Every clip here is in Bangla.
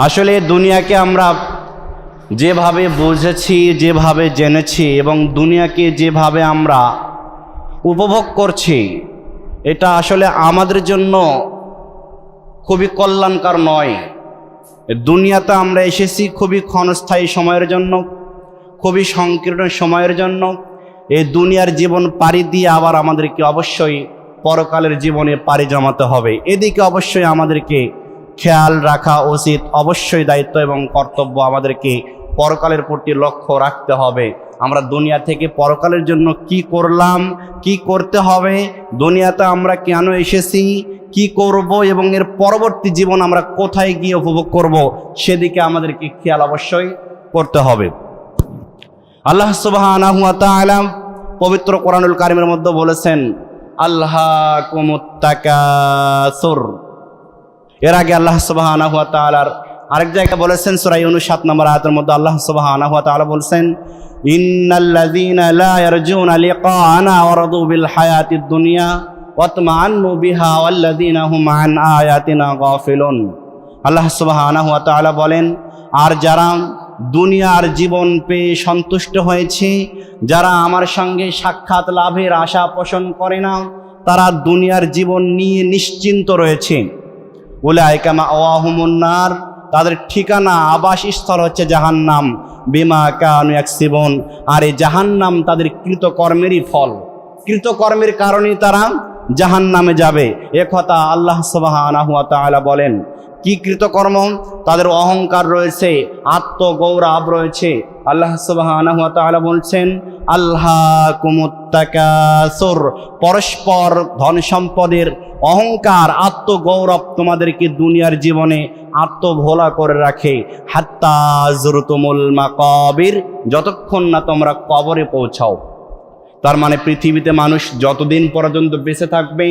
আসলে দুনিয়াকে আমরা যেভাবে বুঝেছি, যেভাবে জেনেছি এবং দুনিয়াকে যেভাবে আমরা উপভোগ করছি, এটা আসলে আমাদের জন্য খুবই কল্যাণকর নয়। দুনিয়াতে আমরা এসেছি খুবই ক্ষণস্থায়ী সময়ের জন্য, খুবই সংকীর্ণ সময়ের জন্য। এই দুনিয়ার জীবন পাড়ি দিয়ে আবার আমাদেরকে অবশ্যই পরকালের জীবনে পাড়ি জমাতে হবে। এদিকে অবশ্যই আমাদেরকে খেয়াল রাখা উচিত, অবশ্যই দায়িত্ব এবং কর্তব্য আমাদেরকে পরকালের প্রতি লক্ষ্য রাখতে হবে। আমরা দুনিয়া থেকে পরকালের জন্য কি করলাম, কি করতে হবে, দুনিয়াতে আমরা কেন এসেছি, কি করব এবং এর পরবর্তী জীবন আমরা কোথায় গিয়ে উপভোগ করব, সেদিকে আমাদেরকে খেয়াল অবশ্যই করতে হবে। আল্লাহ সুবহানাহু ওয়া তাআলা পবিত্র কোরআনুল কারীমের মধ্যে বলেছেন, আল্লাহকুমুত তাকাসুর। এর আগে আল্লাহ সুবহানাহু ওয়া তাআলার আরেক জায়গায় বলেছেন সূরা ইউনূস ৭ নম্বর আয়াতের মধ্যে আল্লাহ সুবহানাহু ওয়া তাআলা বলেছেন, ইন্নাল্লাযীনা লা ইয়ারজুনা লিকাআনা ওয়ারাদু বিল হায়াতিদ দুনিয়া ওয়াতমাআন্নু বিহা ওয়াল্লাযীনা হুম আন আয়াতিনা গাফিলুন। আল্লাহ সুবহানাহু ওয়া তাআলা বলেন, আর যারা দুনিয়ার জীবন পেয়ে সন্তুষ্ট হয়েছে, যারা আমার সঙ্গে সাক্ষাৎ লাভের আশা পোষণ করে না, তারা দুনিয়ার জীবন নিয়ে নিশ্চিন্ত রয়েছে। উলাইকা মাওয়াহুমুন নার, তাদের ঠিকানা আবাসস্থল হচ্ছে জাহান্নাম। বিমা কানু ইয়াকসিবুন, আর এই জাহান্নাম তাদের কৃতকর্মেরই ফল, কৃতকর্মের কারণেই তারা জাহান্নামে যাবে। এ কথা আল্লাহ সুবহানাহু ওয়া তাআলা বলেন। কি কৃতকর্ম? তাদের অহংকার রয়েছে, আত্মগৌরব রয়েছে। আল্লাহ সুবহানাহু ওয়া তাআলা বলছেন, আল্লাহকুমুত তাকাসুর, পরস্পর ধন সম্পদের অহংকার, আত্মগৌরব তোমাদেরকে দুনিয়ার জীবনে আত্মভোলা করে রাখে। হাত্তা যুরতুমুল মাকাবির, যতক্ষণ না তোমরা কবরে পৌঁছাও। তার মানে পৃথিবীতে মানুষ যতদিন পর্যন্ত বেঁচে থাকবে,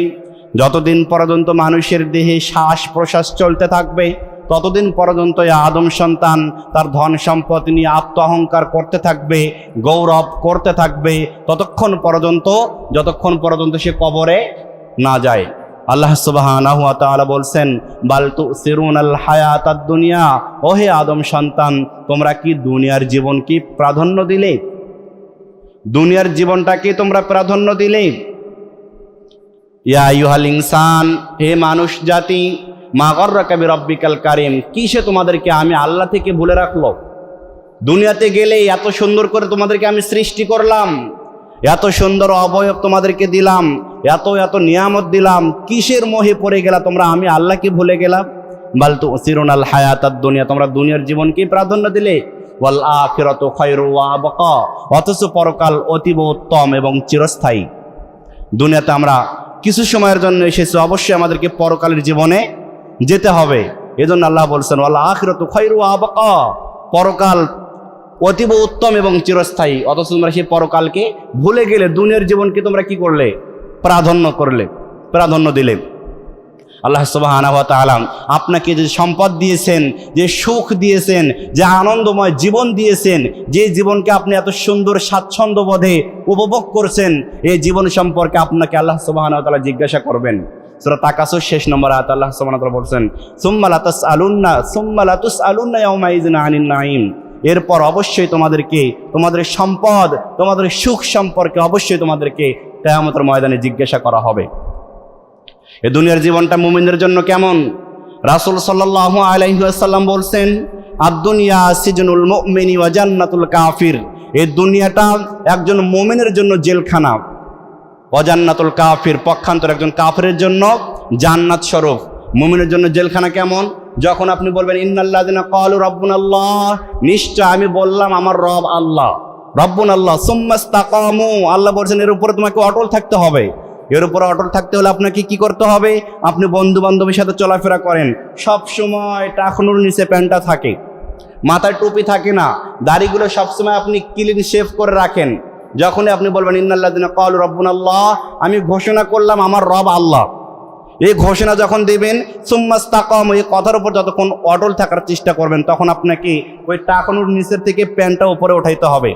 যতদিন পর্যন্ত মানুষের দেহে শ্বাস প্রশ্বাস চলতে থাকবে, ততদিন পর্যন্ত আদম সন্তান তার ধন সম্পদ নিয়ে আত্ম অহংকার করতে থাকবে, গৌরব করতে থাকবে, যতক্ষণ পর্যন্ত সে কবরে না যায়। আল্লাহ সুবহানাহু ওয়া তাআলা বলছেন, বাল তুসিরুনাল হায়াতাদ দুনিয়া, ওহে আদম সন্তান, তোমরা কি দুনিয়ার জীবনকে প্রাধান্য দিলে? দুনিয়ার জীবনটাকে তোমরা প্রাধান্য দিলে। ইয়া আইয়ুহাল ইনসান, হে মানুষ জাতি, মা গররাকা বিরব্বিকাল কারীম, কিসে তোমাদেরকে আমি আল্লাহ থেকে ভুলে রাখলো? দুনিয়াতে গেলে এত সুন্দর করে তোমাদেরকে আমি সৃষ্টি করলাম, এত সুন্দর অবয়ব তোমাদেরকে দিলাম, এত এত নিয়ামত দিলাম, কিসের মোহে পড়ে গেলা তোমরা? আমি আল্লাহকে ভুলে গেলাম। বাল তুসিরুনাল হায়াতাদ দুনিয়া, তোমরা দুনিয়ার জীবনকে প্রাধান্য দিলে। ওয়াল আখিরাতু খায়রু ওয়া আবকা, অথচ পরকাল অতীব উত্তম এবং চিরস্থায়ী। দুনিয়াতে আমরা কিছু সময়ের জন্য এসেছি, অবশ্যই আমাদেরকে পরকালের জীবনে যেতে হবে। এজন্য আল্লাহ বলছেন, ওয়াল আখিরাতু খায়রু ওয়া আবকা, পরকাল অতীব উত্তম এবং চিরস্থায়ী। অথচ তোমরা সেই পরকালকে ভুলে গেলে, দুনিয়ার জীবনকে তোমরা কি করলে? প্রাধান্য দিলে। আল্লাহ সুবহানাহু ওয়া তাআলা আপনাকে যে সম্পদ দিয়েছেন, যে সুখ দিয়েছেন, যে আনন্দময় জীবন দিয়েছেন, যে জীবনকে আপনি এত সুন্দর স্বাচ্ছন্দ্য বোধে উপভোগ করছেন, এই জীবন সম্পর্কে আপনাকে আল্লাহ সুবহানাহু ওয়া তাআলা জিজ্ঞাসা করবেন। সূরা তাকাসুর 6 নম্বর আয়াত আল্লাহ সুবহানাহু ওয়া তাআলা বলছেন, সুম্মা লা তুসআলুন্না ইয়াওমাইযিন আনিন নাঈম, এরপর অবশ্যই তোমাদেরকে তোমাদের সম্পদ, তোমাদের সুখ সম্পর্কে অবশ্যই তোমাদেরকে কিয়ামতের ময়দানে জিজ্ঞাসা করা হবে। এই দুনিয়ার জীবনটা মুমিনদের জন্য কেমন? রাসূল সাল্লাল্লাহু আলাইহি ওয়াসাল্লাম বলছেন, আদ-দুনিয়া সিজনুল মুমিনি ওয়া জান্নাতুল কাফির, এই দুনিয়াটা একজন মুমিনের জন্য জেলখানা, ওয়া জান্নাতুল কাফির, পক্ষান্তর একজন কাফিরের জন্য জান্নাত স্বরূপ। মুমিনের জন্য জেলখানা কেমন? যখন আপনি বলবেন ইন্নাল্লাযিনা ক্বালু রাব্বুনাল্লাহ, নিশ্চয় আমি বললাম আমার রব আল্লাহ, রাব্বুনাল্লাহ, সুম্মা ইসতাকামু, আল্লাহ বলছেন এর উপরে তোমাকে অটল থাকতে হবে। এর উপরে অটল থাকতে হলে আপনাকে কি করতে হবে? আপনি বন্ধু বান্ধবের সাথে চলাফেরা করেন, সব সময় টাকনুর নিচে প্যান্টটা থাকে, মাথায় টুপি থাকে না, দাড়িগুলো সবসময় আপনি ক্লিন শেভ করে রাখেন। যখনই আপনি বলবেন ইন্নাল্লাযিনা ক্বালু রাব্বুনাল্লাহ, আমি ঘোষণা করলাম আমার রব আল্লাহ, এই ঘোষণা যখন দেবেন, সুম্মা ইসতাকামু, এই কথার উপর যতক্ষণ অটল থাকার চেষ্টা করবেন, তখন আপনাকে ওই টাকনুর নিচের থেকে প্যান্টটা উপরে উঠাইতে হবে,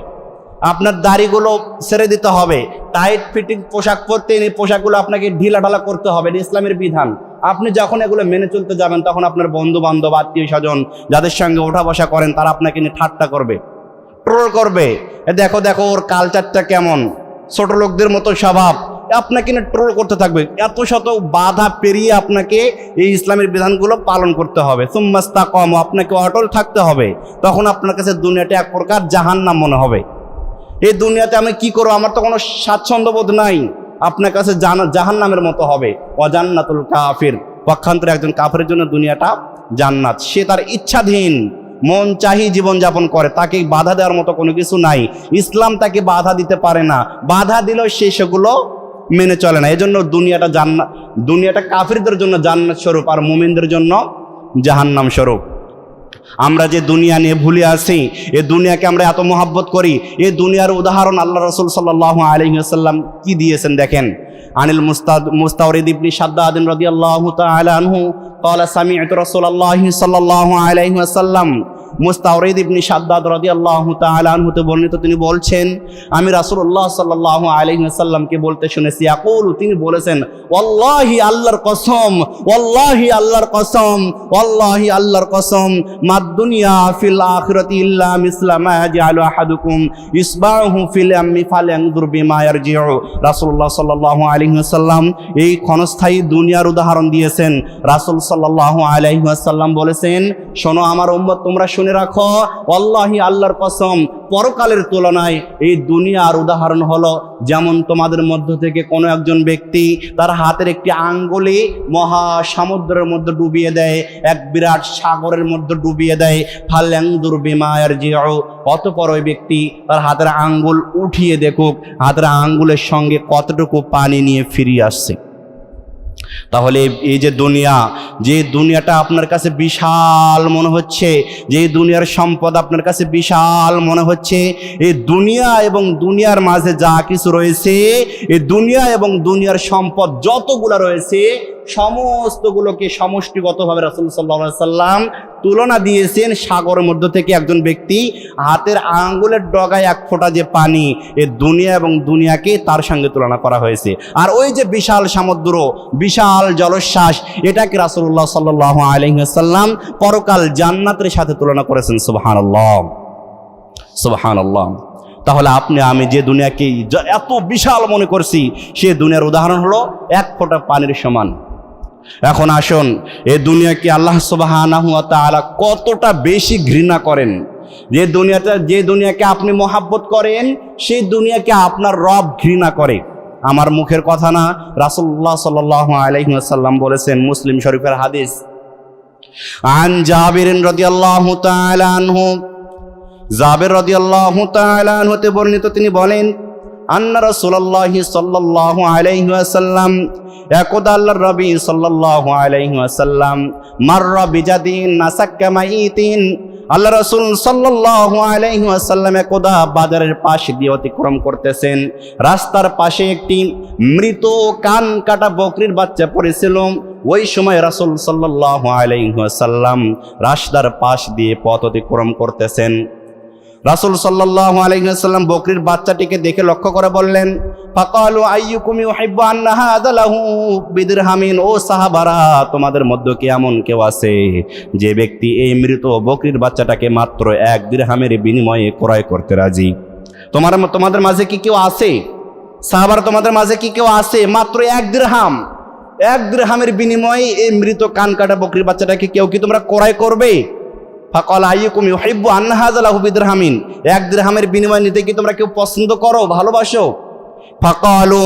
আপনার দাড়িগুলো ছেড়ে দিতে হবে, টাইট ফিটিং পোশাক পরতে, এই পোশাকগুলো আপনাকে ঢিলা ঢালা করতে হবে, ইসলামের বিধান। আপনি যখন এগুলো মেনে চলতে যাবেন তখন আপনার বন্ধু বান্ধব আত্মীয় স্বজন যাদের সঙ্গে ওঠা বসা করেন তারা আপনাকে নিয়ে ঠাট্টা করবে, ট্রোল করবে, দেখো দেখো ওর কালচারটা কেমন, ছোট লোকদের মতো স্বভাব, আপনাকে নিয়ে ট্রোল করতে থাকবে। এত শত বাধা পেরিয়ে আপনাকে এই ইসলামের বিধানগুলো পালন করতে হবে। সুম্মাস্তাকাম, আপনাকে অটল থাকতে হবে। তখন আপনার কাছে দুনিয়াটা এক প্রকার জাহান্নাম মনে হবে। এই দুনিয়াতে আমি কি করবো, আমার তো কোনো স্বাচ্ছন্দ্যবোধ নাই, আপনার কাছে জাহান্নামের মতো হবে। ওয়াজান্নাতুল কাফির, পক্ষান্তরে একজন কাফেরের জন্য দুনিয়াটা জান্নাত। সে তার ইচ্ছাধীন মন চাহি জীবনযাপন করে, তাকে বাধা দেওয়ার মতো কোনো কিছু নাই। ইসলাম তাকে বাধা দিতে পারে না, বাধা দিলেও সে সেগুলো মেনে চলে না। এজন্য দুনিয়াটা কাফিরদের জন্য জান্নাত স্বরূপ আর মুমিনদের জন্য জাহান্নাম স্বরূপ। আমরা যে দুনিয়া নিয়ে ভুলে আসি, এ দুনিয়াকে আমরা এত মহাব্বত করি, এই দুনিয়ার উদাহরণ আল্লাহ রাসূল সাল্লাল্লাহু আলাইহি ওয়াসাল্লাম কি দিয়েছেন দেখেন। আনিল মুস্তাওরিদ ইবনে শাদ্দাদ রাদিয়াল্লাহু তাআলা আনহু قال سمعت رسول الله صلى الله عليه وسلم, মুস্তাওরিদ ইবনে শাদ্দাদ রাদিয়াল্লাহু তাআলা আনহু তে বর্ণিত, তিনি বলছেন আমি রাসূলুল্লাহ সাল্লাল্লাহু আলাইহি ওয়াসাল্লামকে বলতে শুনেছি, ইয়াকুলু, তিনি বলেছেন, ওয়াল্লাহি আল্লাহর কসম, ওয়াল্লাহি আল্লাহর কসম, ওয়াল্লাহি আল্লাহর কসম, মাদ দুনিয়া ফিল আখিরাতি ইল্লা মিসলা মা ইয়াজআলু আহাদুকুম ইসবাহু ফিল ইয়ামি ফালয়ানজুর বিমা ইয়ারজিউ। রাসূলুল্লাহ সাল্লাল্লাহু আলাইহি ওয়াসাল্লাম এই ক্ষণস্থায়ী দুনিয়ার উদাহরণ দিয়েছেন। রাসূল সাল্লাল্লাহু আলাইহি ওয়াসাল্লাম বলেছেন, শোনো আমার উম্মত, তোমরা শুনে রাখো, আল্লাহি আল্লাহর কসম, পরকালের তুলনায় এই দুনিয়ার উদাহরণ হলো যেমন তোমাদের মধ্য থেকে কোনো একজন ব্যক্তি তার হাতের একটি আঙ্গুলি মহাসমুদ্রের মধ্যে ডুবিয়ে দেয়, এক বিরাট সাগরের মধ্যে ডুবিয়ে দেয়, ফালয়ানজুর বিমা ইয়ারজিউ, অতঃপর ওই ব্যক্তি তার হাতের আঙ্গুল উঠিয়ে দেখুক হাতের আঙ্গুলের সঙ্গে কতটুকু পানি নিয়ে ফিরিয়ে আসছে। তাহলে এই যে দুনিয়াটা আপনার কাছে বিশাল মনে হচ্ছে, যে দুনিয়ার সম্পদ আপনার কাছে বিশাল মনে হচ্ছে, এই দুনিয়া এবং দুনিয়ার মাঝে যা কিছু রয়েছে, এই দুনিয়া এবং দুনিয়ার সম্পদ যতগুলো রয়েছে সমস্তগুলোকে সমষ্টিগতভাবে রাসূল সাল্লাল্লাহু আলাইহি সাল্লাম তুলনা দিয়েছেন সাগরের মধ্য থেকে একজন ব্যক্তি হাতের আঙ্গুলের ডগায় এক ফোঁটা যে পানি, এই দুনিয়া এবং দুনিয়াকে তার সঙ্গে তুলনা করা হয়েছে। আর ওই যে বিশাল সমুদ্র, বিশাল জলোচ্ছ্বাস, এটাকে রাসূলুল্লাহ সাল্লাল্লাহু আলাইহি ওয়াসাল্লাম পরকাল জান্নাতের সাথে তুলনা করেছেন। সুবহানাল্লাহ, সুবহানাল্লাহ। তাহলে আপনি আমি যে দুনিয়াকে এত বিশাল মনে করছি, সে দুনিয়ার উদাহরণ হলো এক ফোঁটা পানির সমান। এখন আসুন, এই দুনিয়াকে আল্লাহ সুবহানাহু ওয়া তাআলা কতটা বেশি ঘৃণা করেন। যে দুনিয়াকে আপনি মহাব্বত করেন, সেই দুনিয়াকে আপনার রব ঘৃণা করে। আমার মুখের কথা না, রাসূলুল্লাহ সাল্লাল্লাহু আলাইহি ওয়াসাল্লাম বলেছেন, মুসলিম শরীফের হাদিস, আন জাবির রাদিয়াল্লাহু তাআলা আনহু, জাবির রাদিয়াল্লাহু তাআলা আনহু হতে বর্ণিত, তিনি বলেন, আন্না রাসূলুল্লাহি সাল্লাল্লাহু আলাইহি ওয়াসাল্লাম, একদা আল্লাহর নবী সাল্লাল্লাহু আলাইহি ওয়াসাল্লাম মাররা বিজাদিন নাসাক্কা মাইতিন, আল্লাহ রাসূল সাল্লাল্লাহু আলাইহি ওয়াসাল্লাম একদা বাজারের পাশ দিয়ে অতিক্রম করতেছেন। রাস্তার পাশে একটি মৃত কান কাটা বকরির বাচ্চা পড়েছিল। ওই সময় রাসূল সাল্লাল্লাহু আলাইহি ওয়াসাল্লাম রাস্তার পাশ দিয়ে পথ অতিক্রম করতেছেন। রাসূল সাল্লাল্লাহু আলাইহি ওয়াসাল্লাম বকরির বাচ্চাটিকে দেখে লক্ষ্য করে বললেন, ফাকালু আইয়ুকুম ইউহিব্বু আন্না হাযা লাহু বিদিরহামিন, ও সাহাবারা, তোমাদের মধ্যে কি এমন কেউ আছে যে ব্যক্তি এই মৃত বকরির বাচ্চাটাকে মাত্র 1 দিরহামের বিনিময়ে ক্রয় করতে রাজি? তোমাদের মাঝে কি কেউ আছে? সাহাবারা, তোমাদের মাঝে কি কেউ আছে মাত্র 1 দিরহামের বিনিময়ে এই মৃত কান কাটা বকরির বাচ্চাটাকে কেউ কি তোমরা ক্রয় করবে? ফাকাল আইয়ুকুম ইউহিব্বু আন্না হাযা লাহু বিদিরহামিন, 1 দিরহামের বিনিময়ে নিতে কি তোমরা কেউ পছন্দ করো, ভালোবাসো? ফাকালু,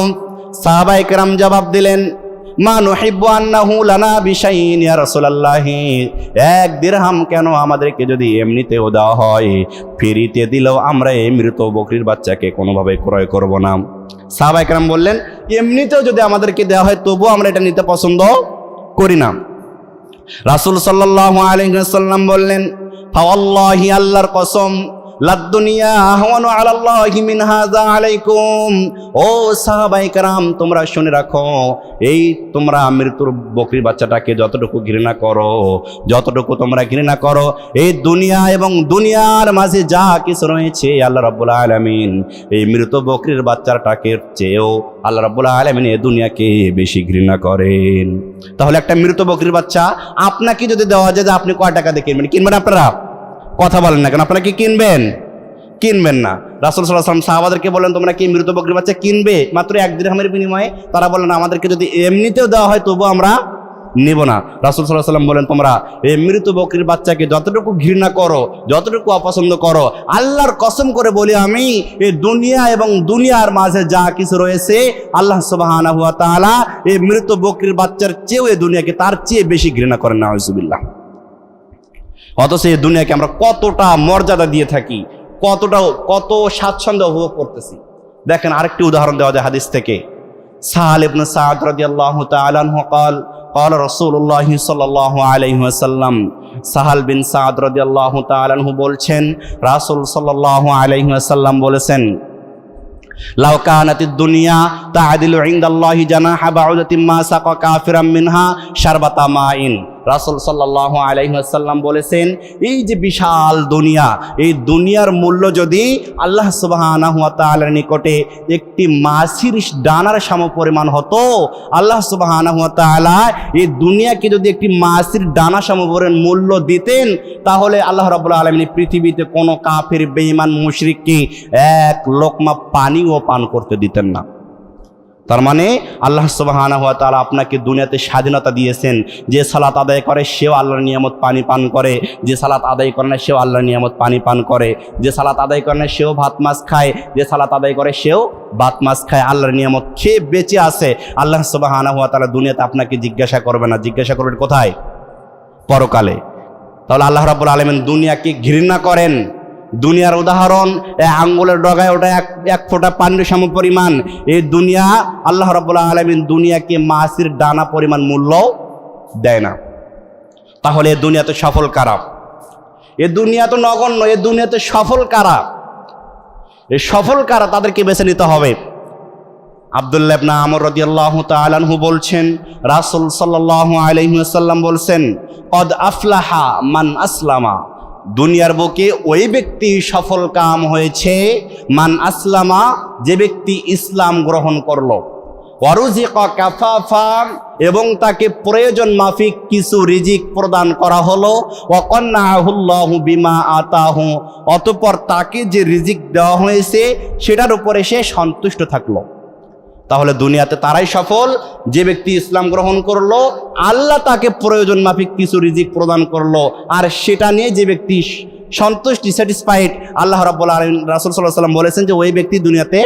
সাহাবায়ে কেরাম জবাব দিলেন, মা নুহিব্বু আন্নাহু লানা বিশাইইন ইয়া রাসূলুল্লাহ, 1 দিরহাম কেন, আমাদেরকে যদি এমনিতেও দেওয়া হয়, ফ্রিতে দিলেও আমরা এই মৃত বকরির বাচ্চাকে কোনোভাবে ক্রয় করব না। সাহাবায়ে কেরাম বললেন, এমনিতেও যদি আমাদেরকে দেওয়া হয় তবুও আমরা এটা নিতে পছন্দ করি না। রাসূল সাল্লাল্লাহু আলাইহি ওয়াসাল্লাম বললেন, ফাওয়াল্লাহি, আল্লাহর কসম, লাদ-দুনিয়া আহওয়ানু আলাল্লাহি মিন হাযা আলাইকুম। ও সাহাবায়ে কেরাম, তোমরা শুনে রাখো, এই তোমরা মৃত্যুর বকরির বাচ্চাটাকে যতটুকু ঘৃণা করো, যতটুকু তোমরা ঘৃণা করো, এই দুনিয়া এবং দুনিয়ার মাঝে যা কিছু রয়েছে, আল্লাহ রাব্বুল আলামিন এই মৃত বকরির বাচ্চাটাকে চেয়েও আল্লাহ রাব্বুল আলামিন এই দুনিয়াকে বেশি ঘৃণা করেন। তাহলে একটা মৃত বকরির বাচ্চা আপনাকে যদি দেওয়া যায়, যে আপনি কয় টাকা দিয়ে কিনবেন? কিনবেন আপনারা? কথা বলেন না কেন? আপনারা কি কিনবেন? কিনবেন না। রাসূল সাল্লাল্লাহু আলাইহি ওয়াসাল্লাম সাহাবাদেরকে বলেন, তোমরা কি মৃত বকরির বাচ্চা কিনবে মাত্র 1 দিরহামের বিনিময়ে? তারা বলেন, আমাদেরকে যদি এমনিতেও দেওয়া হয় তবুও আমরা নিব না। রাসূল সাল্লাল্লাহু আলাইহি ওয়াসাল্লাম বলেন, তোমরা এই মৃত বকরির বাচ্চাকে যতটুকু ঘৃণা করো, যতটুকু অপছন্দ করো, আল্লাহর কসম করে বলি আমি, এই দুনিয়া এবং দুনিয়ার মাঝে যা কিছু রয়েছে, আল্লাহ সুবহানাহু ওয়া তাআলা এই মৃত বকরির বাচ্চার চেয়েও এই দুনিয়াকে তার চেয়ে বেশি ঘৃণা করেন। নাউযুবিল্লাহ। অথচ এই দুনিয়াকে আমরা কতটা মর্যাদা দিয়ে থাকি, কত স্বাচ্ছন্দ্য উপভোগ করতেছি। দেখেন, আরেকটি উদাহরণ দেওয়া যায় হাদিস থেকে। সাহাল ইবনে সাদ রাদিয়াল্লাহু তাআলা আনহু قال قال رسول الله صلى الله عليه وسلم। সাহাল বিন সাদ রাদিয়াল্লাহু তাআলা আনহু বলছেন, রাসূল সাল্লাল্লাহু আলাইহি ওয়াসাল্লাম বলেছেন, লাউ কানাতিদ দুনিয়া তা'দিলু ইনদাল্লাহি জানাহা বাউদাতিন মা সাকা কাফিরাম মিনহা শারবাতা মাইন। রাসূল সাল্লাল্লাহু আলাইহি ওয়াসাল্লাম বলেছেন, এই যে বিশাল দুনিয়া, এই দুনিয়ার মূল্য যদি আল্লাহ সুবহানাহু ওয়া তাআলার নিকটে একটি মাছির ডানার সমপরিমাণ হতো, আল্লাহ সুবহানাহু ওয়া তাআলা এই দুনিয়াকে যদি একটি মাছির ডানা সমপরিমাণ মূল্য দিতেন, তাহলে আল্লাহ রাব্বুল আলামিন পৃথিবীতে কোনো কাফির, বেঈমান, মুশরিককে এক লোকমা পানিও পান করতে দিতেন না। তার মানে আল্লাহ সুবহানাহু ওয়া তাআলা আপনাকে দুনিয়াতে স্বাধীনতা দিয়েছেন। যে সালাত আদায় করে সেও আল্লাহর নিয়ামত পানি পান করে, যে সালাত আদায় করে না সেও আল্লাহর নিয়ামত পানি পান করে, যে সালাত আদায় করে না সেও ভাত মাছ খায়, যে সালাত আদায় করে সেও ভাত মাছ খায়, আল্লাহর নিয়ামত খেয়ে বেঁচে আছে। আল্লাহ সুবহানাহু ওয়া তাআলা দুনিয়াতে আপনাকে জিজ্ঞাসা করবে না, জিজ্ঞাসা করবেন কোথায়? পরকালে। তাহলে আল্লাহ রাব্বুল আলামিন দুনিয়াকে ঘৃণা করেন। দুনিয়ার উদাহরণ, আঙ্গুলের ডগায় ওটা এক ফোঁটা পানির সমপরিমাণ। এই দুনিয়া, আল্লাহ রাব্বুল আলামিন দুনিয়াকে মাছির ডানা পরিমাণ মূল্য দেয় না। তাহলে এই দুনিয়াতে সফল কারা? এই দুনিয়া তো নগণ্য, এই দুনিয়াতে সফল কারা? এই সফল কারা, তাদেরকে বেছে নিতে হবে। আব্দুল্লাহ ইবনে আমর রাদিয়াল্লাহু তাআলা আনহু বলছেন, রাসূল সাল্লাল্লাহু আলাইহি ওয়াসাল্লাম বলছেন, কদ আফলাহা মান আসলামা। দুনিয়ার বুকে ওই ব্যক্তি সফল কাম হয়েছে, মান আসলামা, যে ব্যক্তি ইসলাম গ্রহণ করলো, ওয়ারুজিকা কাফাফা, এবং তাকে প্রয়োজন মাফিক কিছু রিজিক প্রদান করা হলো, ওয়াকান্নাহুল্লাহু বিমা আতাহু, অতঃপর তাকে যে রিজিক দেওয়া হয়েছে সেটার উপরে সে সন্তুষ্ট থাকলো। তাহলে দুনিয়াতে তারাই সফল, যে ব্যক্তি ইসলাম গ্রহণ করলো, আল্লাহ তাকে প্রয়োজন মাফিক কিছু রিজিক প্রদান করলো, আর সেটা নিয়ে যে ব্যক্তি সন্তুষ্টি, স্যাটিসফাইড, আল্লাহ রাব্বুল আলামিন, রাসূল সাল্লাল্লাহু আলাইহি ওয়াসাল্লাম বলেছেন যে ওই ব্যক্তি দুনিয়াতে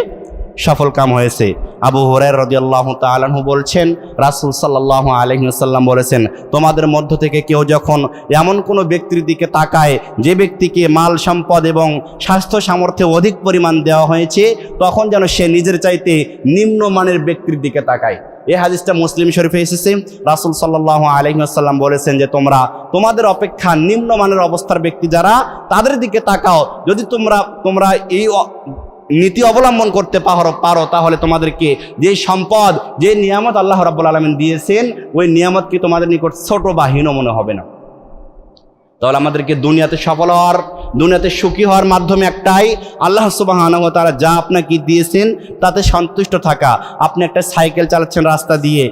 সফল কাম হয়েছে। আবু হুরায়রা রাদিয়াল্লাহু তাআলা আনহু বলছেন, রাসূল সাল্লাল্লাহু আলাইহি ওয়াসাল্লাম বলেছেন, তোমাদের মধ্য থেকে কেউ যখন এমন কোনো ব্যক্তির দিকে তাকায় যে ব্যক্তিকে মাল সম্পদ এবং স্বাস্থ্য সামর্থ্যে অধিক পরিমাণ দেওয়া হয়েছে, তখন যেন সে নিজের চাইতে নিম্নমানের ব্যক্তির দিকে তাকায়। এই হাদিসটা মুসলিম শরীফে এসেছে। রাসূল সাল্লাল্লাহু আলাইহি ওয়াসাল্লাম বলেছেন যে তোমরা তোমাদের অপেক্ষা নিম্নমানের অবস্থার ব্যক্তি যারা, তাদের দিকে তাকাও। যদি তোমরা এই নীতি অবলম্বন করতে পারো, তাহলে তোমাদেরকে যে সম্পদ, যে নিয়ামত আল্লাহ রাব্বুল আলামিন দিয়েছেন, ওই নিয়ামতকে তোমাদের নিকট ছোট বা হীন মনে হবে না। তাহলে আমাদেরকে দুনিয়াতে সফল হওয়ার, দুনিয়াতে সুখী হওয়ার মাধ্যমে একটাই, আল্লাহ সুবহানাহু ওয়া তাআলা যা আপনাকে দিয়েছেন তাতে সন্তুষ্ট থাকা। আপনি একটা সাইকেল চালাচ্ছেন রাস্তা দিয়ে,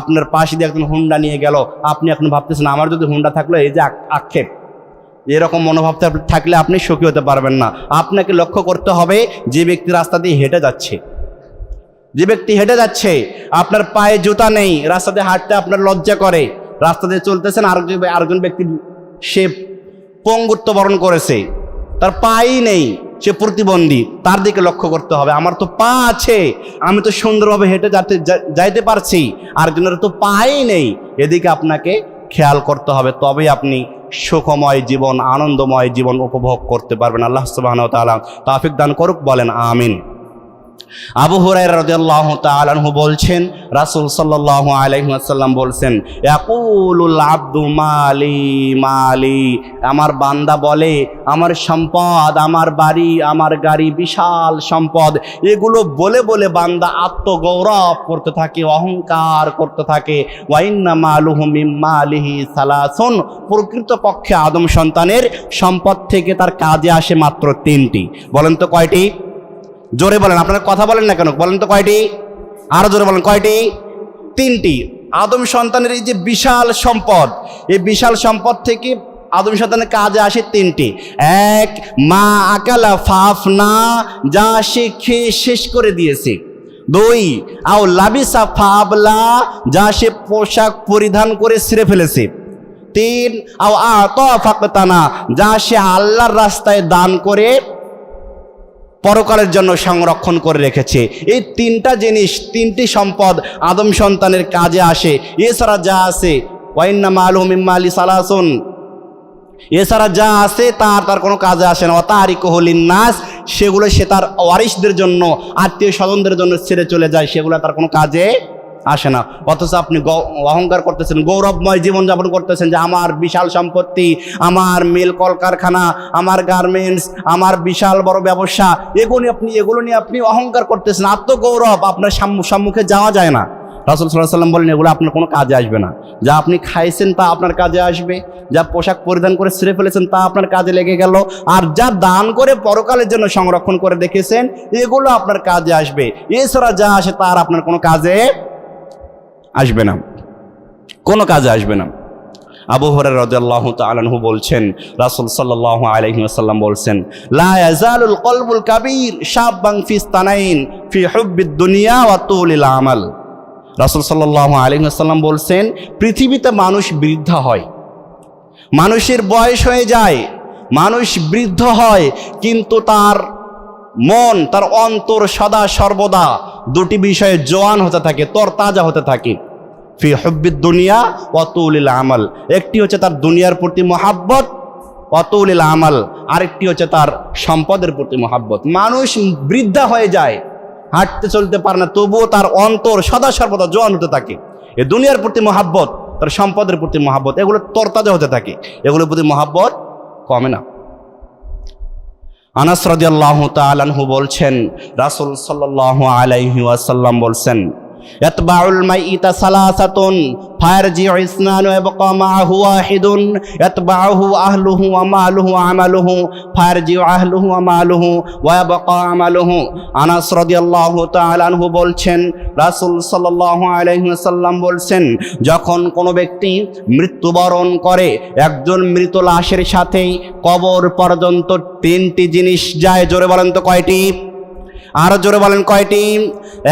আপনার পাশে দিয়ে একজন হুন্ডা নিয়ে গেল, আপনি এখন ভাবতেছেন আমার যদি হুন্ডা থাকলো, এই যে আক্ষেপ, এরকম মনোভাব থাকলে আপনি সুখী হতে পারবেন না। আপনাকে লক্ষ্য করতে হবে যে ব্যক্তি রাস্তা দিয়ে হেঁটে যাচ্ছে, যে ব্যক্তি হেঁটে যাচ্ছে, আপনার পায়ে জুতা নেই, রাস্তা দিয়ে হাঁটতে আপনার লজ্জা করে, রাস্তা দিয়ে চলতেছেন, আরেকজন ব্যক্তি সে পঙ্গুত্ব বরণ করেছে, তার পাই নেই, সে প্রতিবন্ধী, তার দিকে লক্ষ্য করতে হবে। আমার তো পা আছে, আমি তো সুন্দরভাবে হেঁটে যাইতে পারছি, আরেকজনের তো পাই নেই, এদিকে আপনাকে খেয়াল করতে হবে। তবেই আপনি সুখময় জীবন, আনন্দময় জীবন উপভোগ করতে পারবেন। আল্লাহ সুবহানাহু ওয়া তাআলা তৌফিক দান করুক, বলেন আমিন। আবু হুরায়রা রাদিয়াল্লাহু তাআলা আনহু বলছেন, রাসূল সাল্লাল্লাহু আলাইহি ওয়াসাল্লাম বলছেন, ইয়াকুলুল আবদু মালি মালি, আমার বান্দা বলে আমার সম্পদ, আমার বাড়ি, আমার গাড়ি, বিশাল সম্পদ, এগুলো বলে বলে বান্দা আত্মগৌরব করতে থাকে, অহংকার করতে থাকে। ওয়া ইন্না মালুহু মিম মালিহি সালাসুন, প্রকৃতপক্ষে আদম সন্তানের সম্পদ থেকে তার কাজে আসে মাত্র তিনটি। বলেন তো কয়টি? জোরে বলেন, আপনারা কথা বলেন না কেন? বলেন তো কয়টি? আরো জোরে বলেন, কয়টি? তিনটি। আদম সন্তানের এই যে বিশাল সম্পদ, এই বিশাল সম্পদ থেকে আদম সন্তানের কাজে আসে তিনটি। এক, মা আকালা ফাফনা, যা সে খেয়ে শেষ করে দিয়েছে। দুই, আও লাবিসা ফাবলা, যা সে পোশাক পরিধান করে ছিঁড়ে ফেলেছে। তিন, আও আতা ফাকতানা, যা সে আল্লাহর রাস্তায় দান করে পরকালের জন্য সংরক্ষণ করে রেখেছে। এই তিনটা জিনিস, তিনটি সম্পদ আদম সন্তানের কাজে আসে। এছাড়া যা আছে, ওয়া ইন্না মালুহু মিম মালি সালাসুন, এছাড়া যা আছে তার কোনো কাজে আসে না। তারিকুহু লিন্নাস, সেগুলো সে তার ওয়ারিসদের জন্য, আত্মীয় স্বজনদের জন্য ছেড়ে চলে যায়, সেগুলো তার কোনো কাজে আসে না। অথচ আপনি অহংকার করতেছেন, গৌরবময় জীবনযাপন করতেছেন যে আমার বিশাল সম্পত্তি, আমার মিল কলকারখানা, আমার গার্মেন্টস, আমার বিশাল বড় ব্যবসা, এগুলো নিয়ে আপনি অহংকার করতেছেন, আত্মগৌরব, আপনার সম্মুখে যাওয়া যায় না। রাসূল সাল্লাল্লাহু আলাইহি ওয়াসাল্লাম বলেন এগুলো আপনার কোনো কাজে আসবে না। যা আপনি খাইছেন তা আপনার কাজে আসবে, যা পোশাক পরিধান করে ছিঁড়ে ফেলেছেন তা আপনার কাজে লেগে গেল, আর যা দান করে পরকালের জন্য সংরক্ষণ করে দেখেছেন এগুলো আপনার কাজে আসবে। এছাড়া যা আসে তার আপনার কোনো কাজে আসবে না, কোনো কাজে আসবে না। আবু হুরায়রা রাদিয়াল্লাহু তাআলা আনহু বলছেন, রাসূল সাল্লাল্লাহু আলাইহি ওয়াসাল্লাম বলছেন, লা ইয়াজালুল কলবুল কাবীর শাববান ফিস্তানাইন ফি হুব্বিদ দুনিয়া ওয়া তুলিল আমাল। রাসূল সাল্লাল্লাহু আলাইহি ওয়াসাল্লাম বলছেন, পৃথিবীতে মানুষ বৃদ্ধ হয়, মানুষের বয়স হয়ে যায়, মানুষ বৃদ্ধ হয়, কিন্তু তার মন, তার অন্তর সদা সর্বদা দুটি বিষয়ে জোয়ান হতে থাকে, তরতাজা হতে থাকে। ফি হুব্বিদ দুনিয়া ওয়া তুলিল আমাল, একটি হচ্ছে তার দুনিয়ার প্রতি মহাব্বত, ওয়া তুলিল আমাল আরেকটি হচ্ছে তার সম্পদের প্রতি মহাব্বত। মানুষ বৃদ্ধা হয়ে যায়, হাঁটতে চলতে পারে না, তবুও তার অন্তর সদা সর্বদা জোয়ান হতে থাকে। এ দুনিয়ার প্রতি মহাব্বত, তার সম্পদের প্রতি মহাব্বত, এগুলো তরতাজা হতে থাকে, এগুলোর প্রতি মহাব্বত কমে না। আনাস রাদিয়াল্লাহু তাআলা আনহু বলছেন, রাসূল সাল্লাল্লাহু আলাইহি ওয়াসাল্লাম বলছেন, ইয়াতবাউল মাইতা সালাসাতুন ফায়ারজিউ ইসনানু ইয়াবকা মাআহু ওয়াহিদুন ইয়াতবাউহু আহলুহু ওয়া মালুহু ওয়া আমালুহু ফায়ারজিউ আহলুহু ওয়া মালুহু ওয়া ইয়াবকা আমালুহু। আনাস রাদিয়াল্লাহু তাআলা আনহু বলছেন, রাসূল সাল্লাল্লাহু আলাইহি ওয়াসাল্লাম বলছেন, যখন কোনো ব্যক্তি মৃত্যুবরণ করে, একজন মৃত লাশের সাথেই কবর পর্যন্ত তিনটি জিনিস যায়। জোরে বলেন তো কয়টি? আরো জোরে বলেন কয়টি?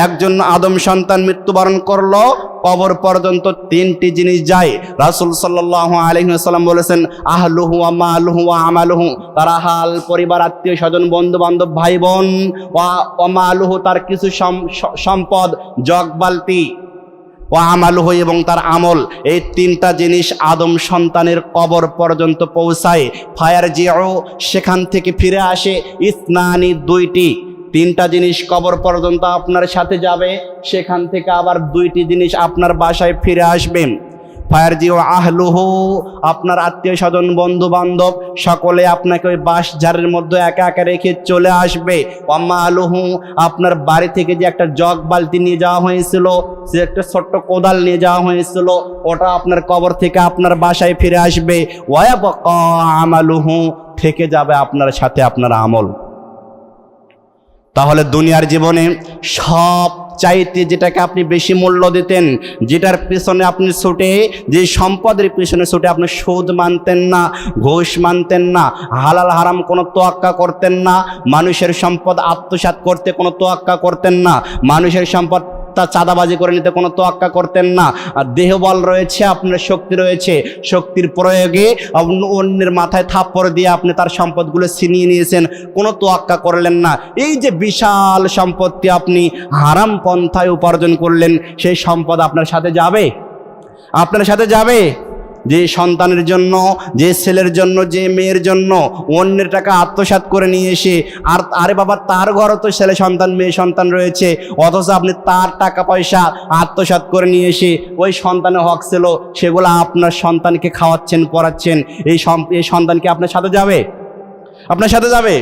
একজন আদম সন্তান মৃত্যুবরণ করলো, কবর পর্যন্ত তিনটি জিনিস যায়। রাসূল সাল্লাল্লাহু আলাইহি ওয়াসাল্লাম বলেছেন, আহলুহু ওয়া মালুহু ওয়া আমালুহু, তার হাল, পরিবার, আত্মীয় স্বজন, বন্ধু বান্ধব, ভাই বোন, ওয়া মালুহু, তার কিছু সম্পদ, জগ বালতি, ওয়া আমালুহু, এবং তার আমল। এই তিনটা জিনিস আদম সন্তানের কবর পর্যন্ত পৌঁছায়। ফায়ারজিউ, সেখান থেকে ফিরে আসে, ইসনানি, দুইটি। তিনটা জিনিস কবর পর্যন্ত আপনার সাথে যাবে, সেখান থেকে আবার দুইটি জিনিস আপনার বাসায় ফিরে আসবে। ফায়ারজিউ আহলুহু, আপনার আত্মীয় স্বজন, বন্ধু বান্ধব সকলে আপনাকে ওই বাঁশঝাড়ের মধ্যে একা একা রেখে চলে আসবে। ওয়া মালুহু, আপনার বাড়ি থেকে যে একটা জগ বালতি নিয়ে যাওয়া হয়েছিল, সে একটা ছোট্ট কোদাল নিয়ে যাওয়া হয়েছিল, ওটা আপনার কবর থেকে আপনার বাসায় ফিরে আসবে। ওয়া ইয়াবকা আমালুহু, থেকে যাবে আপনার সাথে আপনার আমল। তাহলে দুনিয়ার জীবনে সব চাইতে যেটাকে আপনি বেশি মূল্য দিতেন, যেটার পেছনে আপনি ছুটে, যে সম্পদের পেছনে ছুটে আপনি সুদ মানতেন না, ঘুষ মানতেন না, হালাল হারাম কোনো তোয়াক্কা করতেন না, মানুষের সম্পদ আত্মসাৎ করতে কোনো তোয়াক্কা করতেন না, মানুষের সম্পদ চাঁদাবাজি করে নিতে কোনো তোয়াক্কা করতেন না। আর দেহবল রয়েছে, আপনার শক্তি রয়েছে, শক্তির প্রয়োগে অন্যের মাথায় থাপ্পড় দিয়ে আপনি তার সম্পদগুলো ছিনিয়ে নিয়েছেন, কোনো তোয়াক্কা করলেন না। এই যে বিশাল সম্পত্তি আপনি হারাম পন্থায় উপার্জন করলেন, সেই সম্পদ আপনার সাথে যাবে, আপনার সাথে যাবে, যে সন্তানের জন্য, যে ছেলের জন্য, যে মেয়ের জন্য অন্যের টাকা আত্মসাৎ করে নিয়ে এসে, আরে বাবা তার ঘরও তো ছেলে সন্তান মেয়ে সন্তান রয়েছে, অথচ আপনি তার টাকা পয়সা আত্মসাৎ করে নিয়ে এসে ওই সন্তানের হক ছিল সেগুলো আপনার সন্তানকে খাওয়াচ্ছেন, পড়াচ্ছেন। এই সন্তানকে আপনার সাথে যাবে? আপনার সাথে যাবে?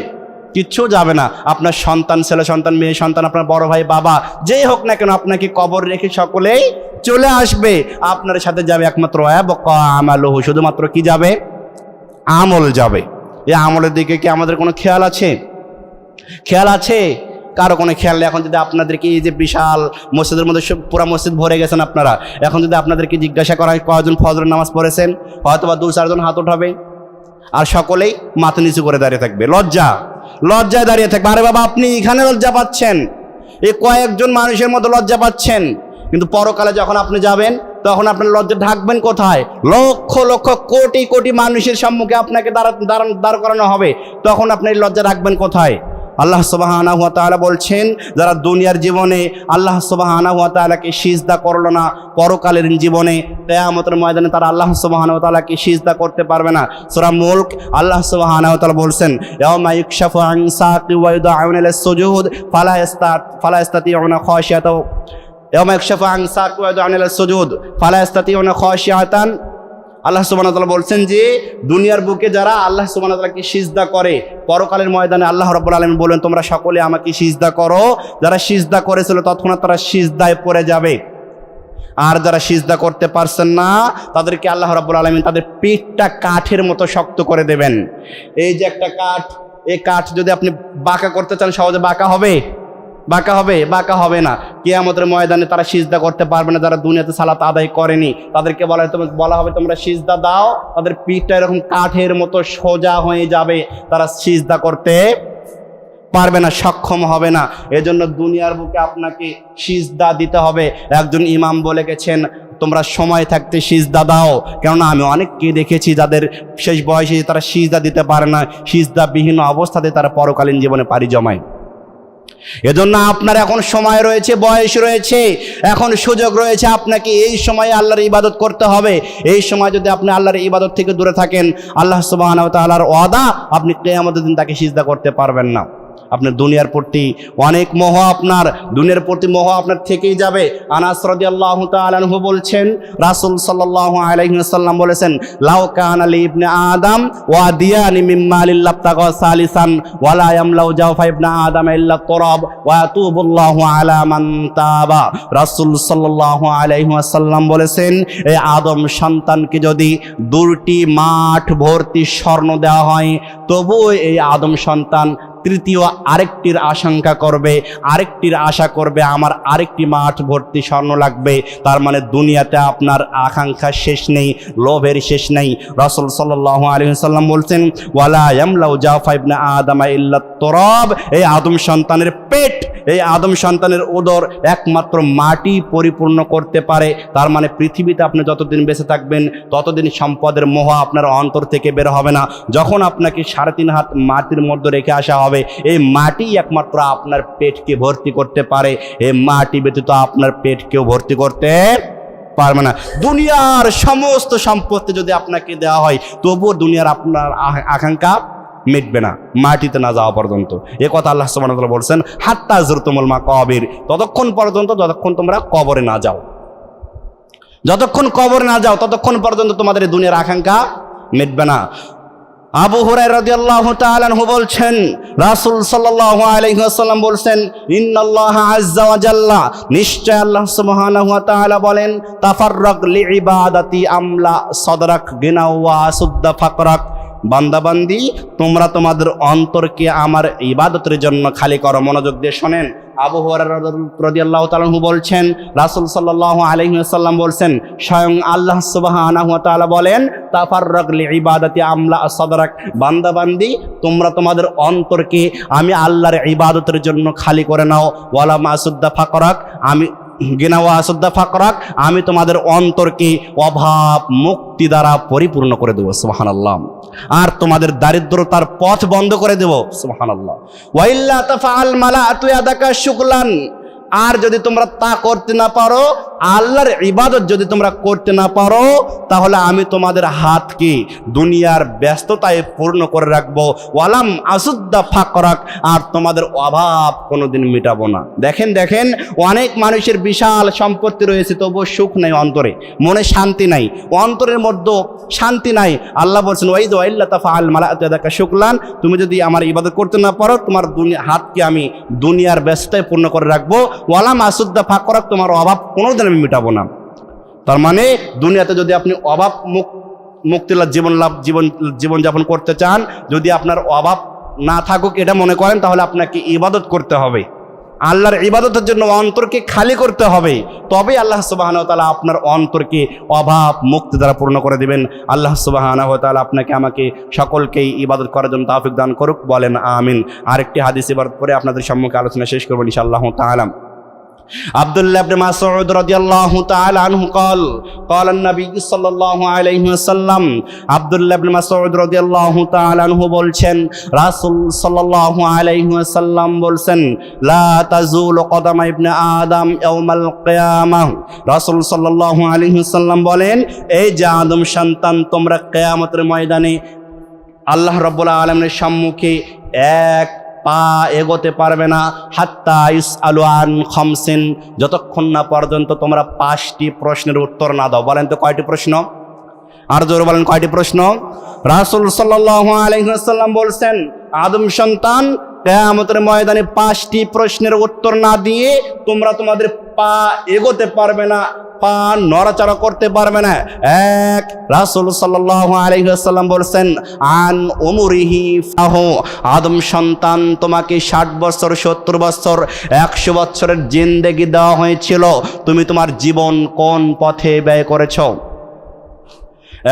কিচ্ছু যাবে না। আপনার সন্তান, ছেলে সন্তান, মেয়ে সন্তান, আপনার বড় ভাই, বাবা, যেই হোক না কেন, আপনাকে কবর রেখে সকলেই চলে আসবে। আপনার সাথে যাবে একমাত্র আমালহু, শুধুমাত্র কি যাবে? আমল যাবে। এই আমলের দিকে কি আমাদের কোনো খেয়াল আছে? খেয়াল আছে? কারো কোনো খেয়াল নেই। এখন যদি আপনাদেরকে এই যে বিশাল মসজিদের মধ্যে পুরা মসজিদ ভরে গেছেন আপনারা, এখন যদি আপনাদেরকে জিজ্ঞাসা করা হয় কয়জন ফজরের নামাজ পড়েছেন, হয়তো বা 2-4 জন হাত উঠাবে, আর সকলেই মাথা নিচু করে দাঁড়িয়ে থাকবে, লজ্জায় দাঁড়িয়ে থাকবে। আরে বাবা, আপনি এখানে লজ্জা পাচ্ছেন, এই কয়েকজন মানুষের মতো লজ্জা পাচ্ছেন, কিন্তু পরকালে যখন আপনি যাবেন তখন আপনার লজ্জা ঢাকবেন কোথায়? লক্ষ লক্ষ কোটি কোটি মানুষের সম্মুখে আপনাকে দাঁড় করানো হবে, তখন আপনি লজ্জা রাখবেন কোথায়? আল্লাহ সুবহানাহু ওয়া তাআলা বলছেন, যারা দুনিয়ার জীবনে আল্লাহ সুবহানাহু ওয়া তাআলাকে সিজদা করলো না, পরকালের জীবনে কিয়ামতের ময়দানে তারা আল্লাহ সুবহানাহু ওয়া তাআলাকে সিজদা করতে পারবে না। সূরা মুলক আল্লাহ সুবহানাহু ওয়া তাআলা বলছেন, ইয়াওমা ইউকশাফু আন সাকি ওয়া ইউদআউনা ইলাস সুজুদ ফালা ইস্তাতিউনা খাশিয়াতাও ইয়াওমা ইউকশাফু আন সাকি ওয়া ইউদআউনা ইলাস সুজুদ ফালা ইস্তাতিউনা খাশিয়াতান। আল্লাহ সুবহানাহু ওয়া তাআলা বলছেন যে দুনিয়ার বুকে যারা আল্লাহ সুবহানাহু ওয়া তাআলাকে সিজদা করে, পরকালের ময়দানে আল্লাহ রাব্বুল আলামিন বলেন, তোমরা সকলে আমাকে সিজদা করো। যারা সিজদা করেছিল তৎক্ষণাৎ তারা সিজদায় পড়ে যাবে, আর যারা সিজদা করতে পারছেন না তাদেরকে আল্লাহ রাব্বুল আলামিন তাদের পিঠটা কাঠের মতো শক্ত করে দেবেন। এই যে একটা কাঠ, এই কাঠ যদি আপনি বাঁকা করতে চান সহজে বাঁকা হবে? বাঁকা হবে না। কিয়ামতের ময়দানে তারা সিজদা করতে পারবে না। যারা দুনিয়াতে সালাত আদায় করেনি তাদেরকে বলা হবে তোমরা সিজদা দাও, তাদের পিঠটা এরকম কাঠের মতো সোজা হয়ে যাবে, তারা সিজদা করতে পারবে না, সক্ষম হবে না। এজন্য দুনিয়ার বুকে আপনাকে সিজদা দিতে হবে। একজন ইমাম বলে গেছেন, তোমরা সময় থাকতে সিজদা দাও, কেননা আমি অনেককে দেখেছি যাদের শেষ বয়সে তারা সিজদা দিতে পারে না, সিজদাবিহীন অবস্থাতে তারা পরকালীন জীবনে পাড়ি জমায়। এজন্য আপনার এখন সময় রয়েছে, বয়স রয়েছে, এখন সুযোগ রয়েছে, আপনাকে এই সময়ে আল্লাহর ইবাদত করতে হবে। এই সময় যদি আপনি আল্লাহর ইবাদত থেকে দূরে থাকেন, আল্লাহ সুবহানাহু ওয়া তাআলার ওয়াদা, আপনি কিয়ামতের দিন তাকে সিজদা করতে পারবেন না। আপনার দুনিয়ার প্রতি অনেক মোহ, আপনার দুনিয়ার প্রতি মোহ আপনার থেকেই যাবে। আনাস রাদিয়াল্লাহু তাআলা আনহু বলছেন, রাসূল সাল্লাল্লাহু আলাইহি ওয়াসাল্লাম বলেছেন, লাউ কানা লি ইবনে আদম ওয়াদিয়ানি মিন মালিল লাবতাগা সালিসান ওয়ালা ইয়ামলাউ জাওফা ইবনে আদম ইল্লা তুরাব ওয়া ইয়াতুবুল্লাহু আলা মান তাবা। রাসূল সাল্লাল্লাহু আলাইহি ওয়াসাল্লাম বলেছেন, এই আদম সন্তানকে যদি 2টি মাঠ ভর্তি স্বর্ণ দেওয়া হয়, তবুও এই আদম সন্তান তৃতীয় আরেকটির আশা করবে, আমার আরেকটি মাঠ ভর্তি স্বর্ণ লাগবে। তার মানে দুনিয়াতে আপনার আকাঙ্ক্ষা শেষ নেই, লোভের শেষ নেই। রাসূল সাল্লাল্লাহু আলাইহি ওয়াসাল্লাম বলছেন, ওয়ালা ইয়ামলাউ জাওফা ইবনে আদম ইল্লা তুরাব। এই আদম সন্তানের পেট, এই আদম সন্তানের উদর একমাত্র মাটি পরিপূর্ণ করতে পারে। তার মানে পৃথিবীতে আপনি যতদিন বেঁচে থাকবেন ততদিন সম্পদের মোহ আপনার অন্তর থেকে বের হবে না। যখন আপনাকে 3.5 হাত মাটির মধ্যে রেখে আসা হবে, এই মাটি একমাত্র আপনার পেটকে ভর্তি করতে পারে, এই মাটি ব্যতীত আপনার পেট কেউ ভর্তি করতে পারবে না। দুনিয়ার সমস্ত সম্পত্তি যদি আপনাকে দেওয়া হয়, তবুও দুনিয়ার আপনার আকাঙ্ক্ষা মিটবে না মাটিতে না যাওয়া পর্যন্ত। এ কথা আল্লাহ সুবহানাহু ওয়া তাআলা বলছেন, হাত্তা যুরতুমুল মাকাবির, ততক্ষণ পর্যন্ত যতক্ষণ তোমরা কবরে না যাও, যতক্ষণ কবরে না যাও ততক্ষণ পর্যন্ত তোমাদের দুনিয়ার আকাঙ্ক্ষা মিটবে না। আবু হুরায়রা রাদিয়াল্লাহু তাআলা আনহু বলছেন, রাসূল সাল্লাল্লাহু আলাইহি ওয়াসাল্লাম বলছেন, ইন্নাল্লাহা আযজা ওয়া জাল্লা, নিশ্চয় আল্লাহ সুবহানাহু ওয়া তাআলা বলেন, তাফাররাক লিইবাদাতি আমলা সাদরাক গিনা ওয়া সুদ্দা ফাকরাক। বান্দাবান্দি, তোমরা তোমাদের অন্তরকে আমার ইবাদতের জন্য খালি করো। মনোযোগ দিয়ে শোনেন। আবু হুরায়রা রাদিয়াল্লাহু তাআলা আনহু বলছেন, রাসূল সাল্লাল্লাহু আলাইহি ওয়াসাল্লাম বলছেন, স্বয়ং আল্লাহ সুবহানাহু ওয়া তাআলা বলেন, তাফাররাক লিইবাদাতি আমলা সাদরাক। বান্দাবান্দি, তোমরা তোমাদের অন্তরকে আমি আল্লাহর ইবাদতের জন্য খালি করে নাও। ওয়ালা মাসুদ্দা ফাকরাক, আমি তোমাদের অন্তরকে অভাব মুক্তি দ্বারা পরিপূর্ণ করে দেবো। সুবহানাল্লাহ। আর তোমাদের দারিদ্রতার পথ বন্ধ করে দেব। সুবহানাল্লাহ। ওয়াইল্লা তাফআল মালাতু ইয়াদাকা শুকলান, আর যদি তোমরা তা করতে না পারো, আল্লাহর ইবাদত যদি তোমরা করতে না পারো, তাহলে আমি তোমাদের হাতকে দুনিয়ার ব্যস্ততায় পূর্ণ করে রাখবো। ওয়ালাম আসুদ্দা ফাকরাক, আর তোমাদের অভাব কোনোদিন মিটাবো না। দেখেন দেখেন, অনেক মানুষের বিশাল সম্পত্তি রয়েছে, তবুও সুখ নাই অন্তরে, মনে শান্তি নাই, অন্তরের মধ্যে শান্তি নাই। আল্লাহ বলছেন ওয়াইদ ওয়াইল্লা তাফআল মালাআতুকা শুকলান, তুমি যদি আমার ইবাদত করতে না পারো, তোমার হাতকে আমি দুনিয়ার ব্যস্ততায় পূর্ণ করে রাখবো। ওয়ালাম আসুদ্দা ফাকরাক, তোমার অভাব কোনোদিন আমি মিটাবো না। তার মানে দুনিয়াতে যদি আপনি অভাব মুক্তিলাভ জীবনযাপন করতে চান, যদি আপনার অভাব না থাকুক এটা মনে করেন, তাহলে আপনাকে ইবাদত করতে হবে। আল্লাহর ইবাদতের জন্য অন্তরকে খালি করতে হবে, তবেই আল্লাহ সুবহানাহু ওয়া তাআলা আপনার অন্তরকে অভাব মুক্তি দ্বারা পূর্ণ করে দিবেন। আল্লাহ সুবহানাহু ওয়া তাআলা আপনাকে আমাকে সকলকেই ইবাদত করার জন্য তৌফিক দান করুক, বলেন আমিন। আরেকটি হাদিস এবার পরে আপনাদের সম্মুখে আলোচনা শেষ করব ইনশাআল্লাহ তাআলা। আব্দুল্লাহ ইবনে মাসউদ রাদিয়াল্লাহু তাআলা আনহু قال قال النبي صلى الله عليه وسلم, আব্দুল্লাহ ইবনে মাসউদ রাদিয়াল্লাহু তাআলা আনহু বলছেন, রাসূল সাল্লাল্লাহু আলাইহি ওয়াসাল্লাম বলছেন, লা তাজুলু কদামা ইবনে আদম ইয়াউমাল কিয়ামাহ। রাসূল সাল্লাল্লাহু আলাইহি ওয়াসাল্লাম বলেন, এই যে আদম সন্তান, তোমরা কিয়ামতের ময়দানে আল্লাহ রাব্বুল আলামিনের সম্মুখে এক পা এগোতে পারবে না, হাত্তা ইসআলু আন খামসিন, যতক্ষণ না পর্যন্ত তোমরা 5টি প্রশ্নের উত্তর না দাও। বলেন তো কয়টি প্রশ্ন? আর জোরে বলেন কয়টি প্রশ্ন? রাসূল সাল্লাল্লাহু আলাইহি ওয়াসাল্লাম বলছেন, আদম সন্তান কিয়ামতের ময়দানে 5টি প্রশ্নের উত্তর না দিয়ে তোমরা তোমাদের পা এগোতে পারবে না, পা নড়াচড়া করতে পারবে না। এক, রাসূল সাল্লাল্লাহু আলাইহি ওয়াসাল্লাম বলছেন, আন উমরিহি ফাহু, আদম সন্তান তোমাকে 60 বছর, 70 বছর, 100 বছরের জিন্দেগি দেওয়া হয়েছিল, তুমি তোমার জীবন কোন পথে ব্যয় করেছো?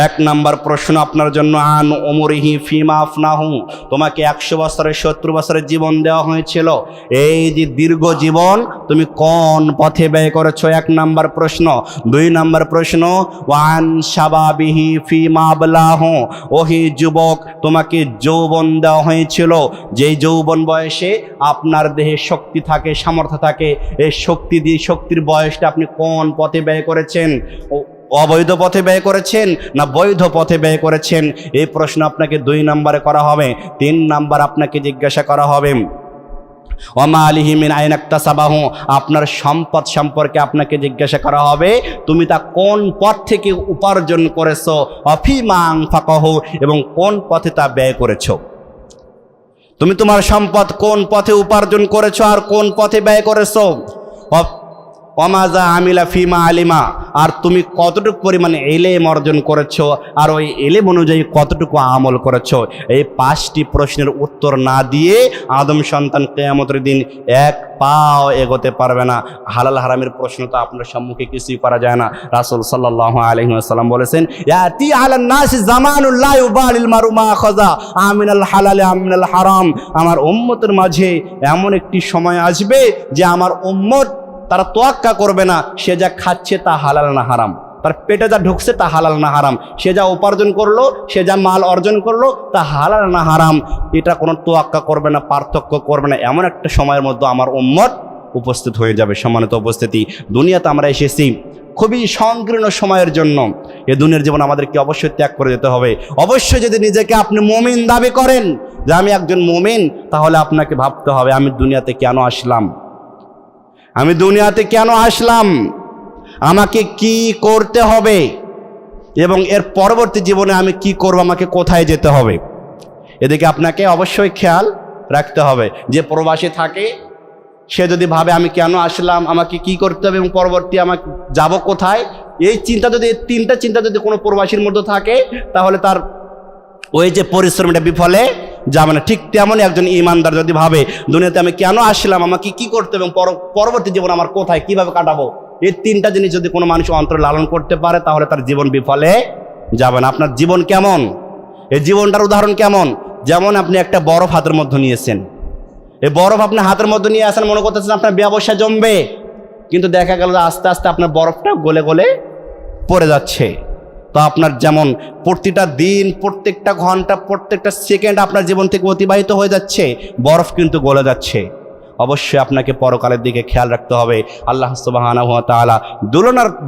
1 নাম্বার প্রশ্ন আপনার জন্য, আন উমরিহি ফিমা আফনাহু, তোমাকে 100 বছরের, 70 বছরের জীবন দেওয়া হয়েছিল, এই যে দীর্ঘ জীবন তুমি কোন পথে ব্যয় করেছো? 1 নাম্বার প্রশ্ন। 2 নাম্বার প্রশ্ন, ওয়ান শাবাবিহি ফিমা আবলাহু, ওহি যুবক, তোমাকে যৌবন দেওয়া হয়েছিল, যেই যৌবন বয়সে আপনার দেহে শক্তি থাকে, সামর্থ্য থাকে, এই শক্তি দিয়ে, শক্তির বয়সটা আপনি কোন পথে ব্যয় করেছেন? অবৈধ পথে ব্যয় করেছেন না বৈধ পথে ব্যয় করেছেন? এই প্রশ্ন আপনাকে 2 নম্বরে করা হবে। 3 নাম্বার আপনাকে জিজ্ঞাসা করা হবে, ওমা আলিহি মিন আইন ইকতাসাবাহু, আপনার সম্পদ সম্পর্কে আপনাকে জিজ্ঞাসা করা হবে, তুমি তা কোন পথ থেকে উপার্জন করেছো, অফিমা আনফাকাহু, এবং কোন পথে তা ব্যয় করেছো। তুমি তোমার সম্পদ কোন পথে উপার্জন করেছো আর কোন পথে ব্যয় করেছো। ওমাজা আমিলা ফিমা আলিমা, আর তুমি কতটুকু পরিমাণে ইলম অর্জন করেছো আর ওই ইলম অনুযায়ী কতটুকু আমল করেছো। এই 5টি প্রশ্নের উত্তর না দিয়ে আদম সন্তান কিয়ামতের দিন 1 পাও এগোতে পারবে না। হালাল হারামের প্রশ্ন তো আপনার সম্মুখে কিছুই করা যায় না। রাসূল সাল্লাল্লাহু আলাইহি ওয়াসাল্লাম বলেছেন, ইয়াতি আলান নাসি জামানুল লা ইউবালিল মারু মা খাযা আমিনাল হালাল আমিনাল হারাম, আমার উম্মতের মাঝে এমন একটি সময় আসবে যে আমার উম্মত তারা তোয়াক্কা করবে না সে যা খাচ্ছে তা হালাল না হারাম, তার পেটে যা ঢুকছে তা হালাল না হারাম, সে যা উপার্জন করলো, সে যা মাল অর্জন করলো তা হালাল না হারাম, এটা কোনো তোয়াক্কা করবে না, পার্থক্য করবে না। এমন একটা সময়ের মধ্যে আমার উম্মত উপস্থিত হয়ে যাবে। সম্মানিত উপস্থিতি, দুনিয়াতে আমরা এসেছি খুবই সংকীর্ণ সময়ের জন্য। এ দুনিয়ার জীবন আমাদেরকে অবশ্যই ত্যাগ করে যেতে হবে। অবশ্যই যদি নিজেকে আপনি মুমিন দাবি করেন যে আমি একজন মুমিন, তাহলে আপনাকে ভাবতে হবে আমি দুনিয়াতে কেন আসলাম, আমি দুনিয়াতে কেন আসলাম, আমাকে কি করতে হবে এবং এর পরবর্তী জীবনে আমি কি করব, আমাকে কোথায় যেতে হবে। এদিকে আপনাকে অবশ্যই খেয়াল রাখতে হবে। যে প্রবাসী থাকে সে যদি ভাবে আমি কেন আসলাম, আমাকে কি করতে হবে এবং পরবর্তী আমাকে যাব কোথায়, এই চিন্তা যদি, 3টা চিন্তা যদি কোনো প্রবাসীর মধ্যে থাকে, তাহলে তার ওই যে পরিশ্রমটা বিফলে যাবে না। ঠিক তেমনই একজন ইমানদার যদি ভাবে দুনিয়াতে আমি কেন আসলাম, আমাকে কি করতে হবে এবং পরবর্তী জীবন আমার কোথায়, কিভাবে কাটাবো, এই 3টা জিনিস যদি কোনো মানুষ অন্তরে লালন করতে পারে, তাহলে তার জীবন বিফলে যাবে না। আপনার জীবন কেমন, এই জীবনটার উদাহরণ কেমন? যেমন আপনি একটা বরফ হাতের মধ্যে নিয়েছেন, এই বরফ আপনি হাতের মধ্যে নিয়ে আসেন, মনে করতেছেন আপনার ব্যবসা জমবে, কিন্তু দেখা গেল আস্তে আস্তে আপনার বরফটা গলে গলে পড়ে যাচ্ছে। তো আপনার যেমন প্রতিটা দিন, প্রত্যেকটা ঘন্টা, প্রত্যেকটা সেকেন্ড আপনার জীবন থেকে অতিবাহিত হয়ে যাচ্ছে, বরফ কিন্তু গলে যাচ্ছে। অবশ্যই আপনাকে পরকালের দিকে খেয়াল রাখতে হবে। আল্লাহ সুবহানাহু ওয়া তাআলা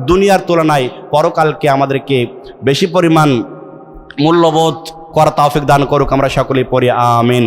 দুনিয়ার তুলনায় পরকালকে আমাদেরকে বেশি পরিমাণ মূল্যবোধ করা তৌফিক দান করুক। আমরা সকলেই পড়ি আমিন।